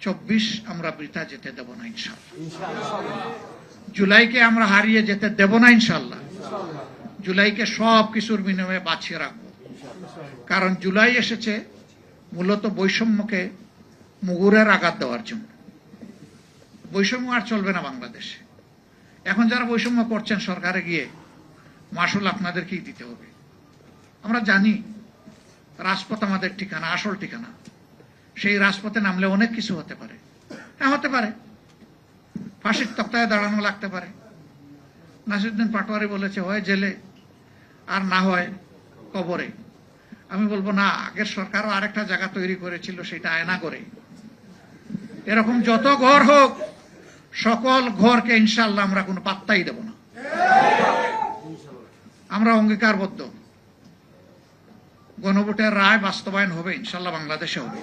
2024 আমরা বৃথা যেতে দেব না ইনশাআল্লাহ। জুলাইকে আমরা হারিয়ে যেতে দেব না ইনশাআল্লাহ। জুলাইকে সব কিছুর বিনিময়ে বাঁচিয়ে রাখবো। কারণ জুলাই এসেছে মূলত বৈষম্যকে মুগুরের আঘাত দেওয়ার জন্য। বৈষম্য আর চলবে না বাংলাদেশে। এখন যারা বৈষম্য করছেন সরকারে গিয়ে মাসুল আপনাদেরকেই দিতে হবে। আমরা জানি রাজপথ আমাদের ঠিকানা, আসল ঠিকানা। সেই রাজপথে নামলে অনেক কিছু হতে পারে। হ্যাঁ, হতে পারে, ফাঁসির তক্তায় দাঁড়ানো লাগতে পারে। নাসিরউদ্দিন পাটোয়ারি বলেছে হয় জেলে আর না হয় কবরে। আমি বলবো না, আগের সরকারও আরেকটা জায়গা তৈরি করেছিল, সেটা আয়না করে। এরকম যত ঘর হোক, সকল ঘরকে ইনশাআল্লাহ আমরা কোনো পাত্তাই দেব না। আমরা অঙ্গীকারবদ্ধ, গণভোটের রায় বাস্তবায়ন হবে ইনশাআল্লাহ, বাংলাদেশে হবে।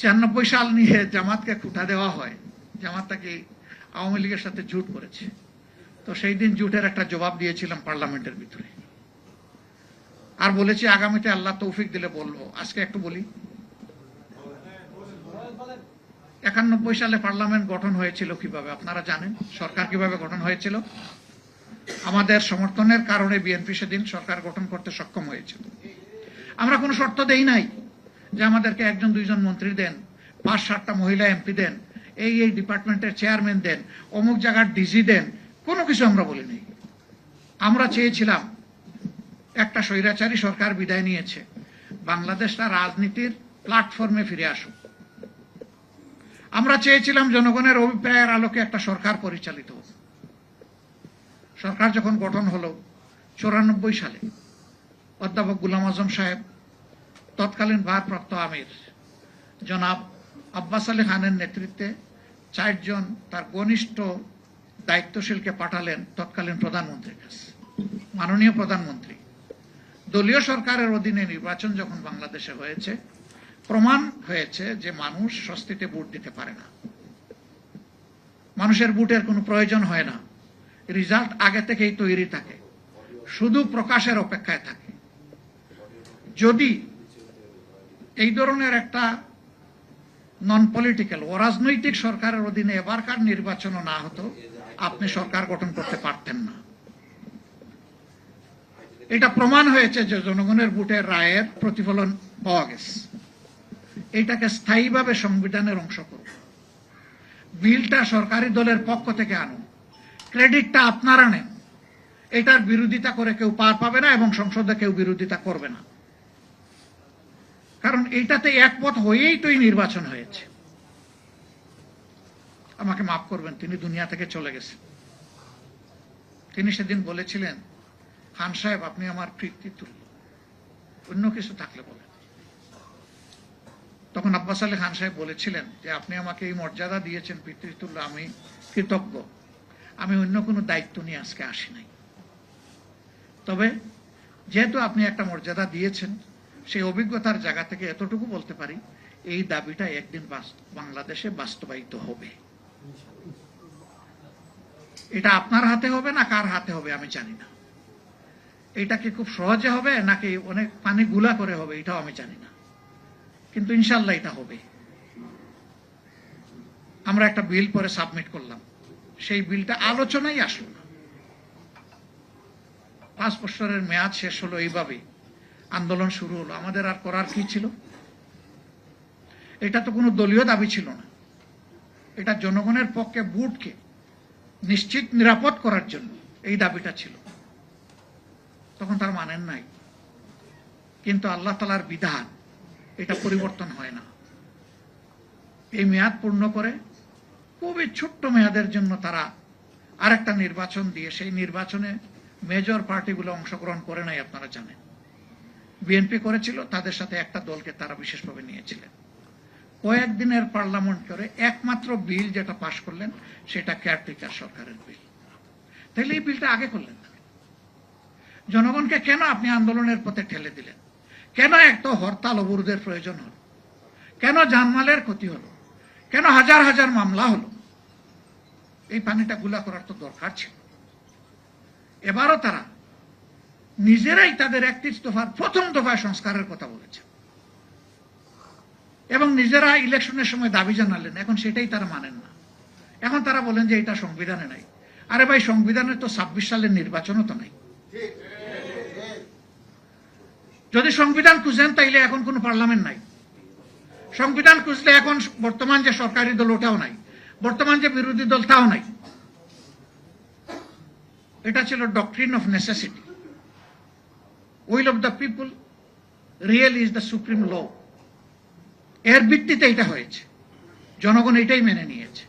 96 সাল নিয়ে জামাতকে খুঁটা দেওয়া হয়, জামাতটা কি আওয়ামী লীগের সাথে জোট করেছে। তো সেই দিন জোটের একটা জবাব দিয়েছিলাম পার্লামেন্টের ভিতরে, আর বলেছি আগামীতে আল্লাহ তৌফিক দিলে বলবো। আজকে একটু বলি, 91 সালে পার্লামেন্ট গঠন হয়েছিল কিভাবে আপনারা জানেন? সরকার কিভাবে গঠন হয়েছিল? আমাদের সমর্থনের কারণে বিএনপি সেদিন সরকার গঠন করতে সক্ষম হয়েছিল। আমরা কোনো শর্ত দেই নাই যে আমাদেরকে 1-2 মন্ত্রী দেন, 5-7টা মহিলা এমপি দেন, এই ডিপার্টমেন্টের চেয়ারম্যান দেন, অমুক জায়গার ডিজি দেন, কোনো কিছু আমরা বলিনি। আমরা চেয়েছিলাম একটা স্বৈরাচারী সরকার বিদায় নিয়েছে, বাংলাদেশটা রাজনীতির প্ল্যাটফর্মে ফিরে আসুক। আমরা চেয়েছিলাম জনগণের অভিপ্রায়ের আলোকে একটা সরকার পরিচালিত হোক। সরকার যখন গঠন হলো 94 সালে, অধ্যাপক গোলাম আজম সাহেব তৎকালীন ভারপ্রাপ্ত আমির জনাব আব্বাস আলী খানের নেতৃত্বে 4 জন তার ঘনিষ্ঠ দায়িত্বশীলকে পাঠালেন তৎকালীন প্রধানমন্ত্রীর কাছে। মাননীয় প্রধানমন্ত্রী, দলীয় সরকারের অধীনে নির্বাচন যখন বাংলাদেশে হয়েছে, প্রমাণ হয়েছে যে মানুষ স্বস্তিতে ভোট দিতে পারে না, মানুষের ভোটের কোনো প্রয়োজন হয় না, রেজাল্ট আগে থেকেই তৈরি থাকে, শুধু প্রকাশের অপেক্ষায় থাকে। যদি এই ধরনের একটা নন পলিটিক্যাল অরাজনৈতিক সরকারের অধীনে এবারকার নির্বাচনও না হতো, আপনি সরকার গঠন করতে পারতেন না। এটা প্রমাণ হয়েছে যে জনগণের ভোটের রায়ের প্রতিফলন পাওয়া গেছে। এটাকে স্থায়ীভাবে সংবিধানের অংশ করুন। বিলটা সরকারি দলের পক্ষ থেকে আনুন, ক্রেডিটটা আপনারা নেন। এটার বিরোধিতা করে কেউ পার পাবে না এবং সংসদে কেউ বিরোধিতা করবে না। কারণ এইটাতে একমত হয়েই তো এই নির্বাচন হয়েছে। আমাকে মাফ করবেন, তিনি দুনিয়া থেকে চলে গেছেন। তিনি সেদিন বলেছিলেন, খান সাহেব আপনি আমার পিতৃতুল্য, অন্য কিছু থাকলে বলেন। তখন আব্বাস আলী খান সাহেব বলেছিলেন যে আপনি আমাকে এই মর্যাদা দিয়েছেন পিতৃতুল্য, আমি কৃতজ্ঞ। আমি অন্য কোনো দায়িত্ব নিয়ে আজকে আসি নাই। তবে যেহেতু আপনি একটা মর্যাদা দিয়েছেন, সেই অভিজ্ঞতার জায়গা থেকে এতটুকু বলতে পারি, এই দাবিটা একদিন বাংলাদেশে বাস্তবায়িত হবে। এটা আপনার হাতে হবে না কার হাতে হবে আমি জানি না। এটা কি খুব সহজে হবে নাকি অনেক পানি গুলা করে হবে এটাও আমি জানি না, কিন্তু ইনশাল্লাহ এটা হবে। আমরা একটা বিল পরে সাবমিট করলাম, সেই বিলটা আলোচনাই আসলো না। 5 বছরের মেয়াদ শেষ হলো, এইভাবে আন্দোলন শুরু হলো। আমাদের আর করার কি ছিল? এটা তো কোনো দলীয় দাবি ছিল না, এটা জনগণের পক্ষে ভোটকে নিশ্চিত নিরাপদ করার জন্য এই দাবিটা ছিল। তখন তার মানেন নাই, কিন্তু আল্লাহ তাআলার বিধান, এটা পরিবর্তন হয় না। এই মেয়াদ পূর্ণ করে খুবই ছোট্ট মেয়াদের জন্য তারা আরেকটা নির্বাচন দিয়ে, সেই নির্বাচনে মেজর পার্টিগুলো অংশগ্রহণ করে নাই। আপনারা জানেন বিএনপি করেছিল, তাদের সাথে একটা দলকে তারা বিশেষভাবে নিয়েছিলেন। কয়েকদিনের পার্লামেন্ট করে একমাত্র বিল যেটা পাশ করলেন সেটা কেয়ারটেকার সরকারের বিল। তাহলে এই বিলটা আগে করলেন না। জনগণকে কেন আপনি আন্দোলনের পথে ঠেলে দিলেন? কেন একটা হরতাল অবরোধের প্রয়োজন হল? কেন জানমালের ক্ষতি হলো? কেন হাজার হাজার মামলা হলো? এই পানিটা গুলা করার তো দরকার ছিল। এবারও তারা নিজেরাই তাদের 31 দফার প্রথম দফায় সংস্কারের কথা বলেছে। এবং নিজেরা ইলেকশনের সময় দাবি জানালেন, এখন সেটাই তারা মানেন না। এখন তারা বলেন যে এটা সংবিধানে নাই। আরে ভাই, সংবিধানে তো 26 সালের নির্বাচনও তো নাই। যদি সংবিধান খুঁজেন তাইলে এখন কোনো পার্লামেন্ট নাই। সংবিধান খুঁজলে এখন বর্তমান যে সরকারি দল ওটাও নাই, বর্তমান যে বিরোধী দল তাও নাই। এটা ছিল doctrine of necessity. Will of the people real is the supreme law. এর ভিত্তিতে এটা হয়েছে, জনগণ এটাই মেনে নিয়েছে।